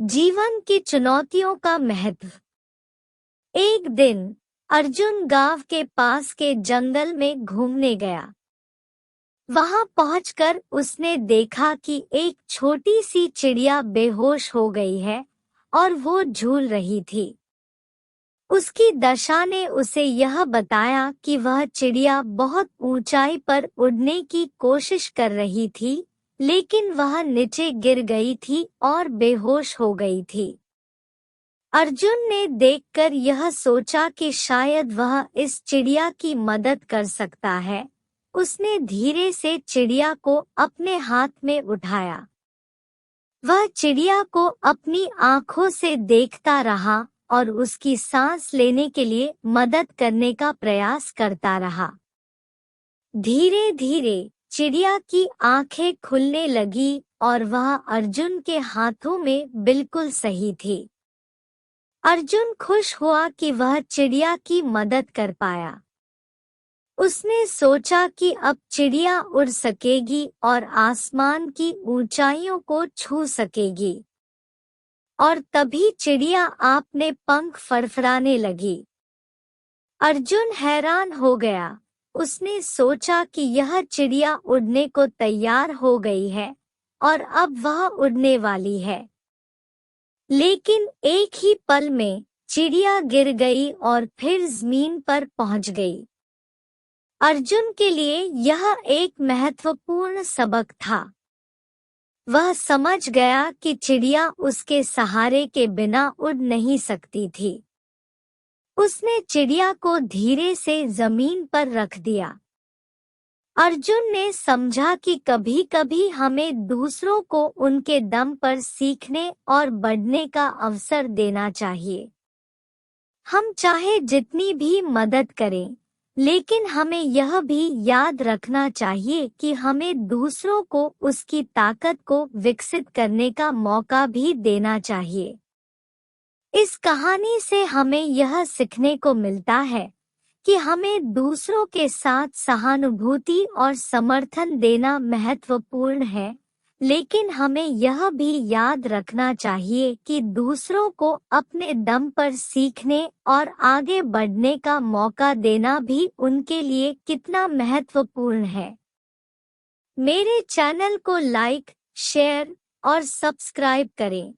जीवन की चुनौतियों का महत्व। एक दिन अर्जुन गांव के पास के जंगल में घूमने गया। वहां पहुंचकर उसने देखा कि एक छोटी सी चिड़िया बेहोश हो गई है और वो झूल रही थी। उसकी दशा ने उसे यह बताया कि वह चिड़िया बहुत ऊंचाई पर उड़ने की कोशिश कर रही थी, लेकिन वह नीचे गिर गई थी और बेहोश हो गई थी। अर्जुन ने देखकर यह सोचा कि शायद वह इस चिड़िया की मदद कर सकता है। उसने धीरे से चिड़िया को अपने हाथ में उठाया। वह चिड़िया को अपनी आंखों से देखता रहा और उसकी सांस लेने के लिए मदद करने का प्रयास करता रहा। धीरे धीरे चिड़िया की आंखें खुलने लगी और वह अर्जुन के हाथों में बिल्कुल सही थी। अर्जुन खुश हुआ कि वह चिड़िया की मदद कर पाया। उसने सोचा कि अब चिड़िया उड़ सकेगी और आसमान की ऊंचाइयों को छू सकेगी। और तभी चिड़िया अपने पंख फड़फड़ाने लगी। अर्जुन हैरान हो गया। उसने सोचा कि यह चिड़िया उड़ने को तैयार हो गई है और अब वह उड़ने वाली है। लेकिन एक ही पल में चिड़िया गिर गई और फिर जमीन पर पहुंच गई। अर्जुन के लिए यह एक महत्वपूर्ण सबक था। वह समझ गया कि चिड़िया उसके सहारे के बिना उड़ नहीं सकती थी। उसने चिड़िया को धीरे से जमीन पर रख दिया। अर्जुन ने समझा कि कभी-कभी हमें दूसरों को उनके दम पर सीखने और बढ़ने का अवसर देना चाहिए। हम चाहे जितनी भी मदद करें, लेकिन हमें यह भी याद रखना चाहिए कि हमें दूसरों को उसकी ताकत को विकसित करने का मौका भी देना चाहिए। इस कहानी से हमें यह सीखने को मिलता है कि हमें दूसरों के साथ सहानुभूति और समर्थन देना महत्वपूर्ण है, लेकिन हमें यह भी याद रखना चाहिए कि दूसरों को अपने दम पर सीखने और आगे बढ़ने का मौका देना भी उनके लिए कितना महत्वपूर्ण है। मेरे चैनल को लाइक, शेयर और सब्सक्राइब करें।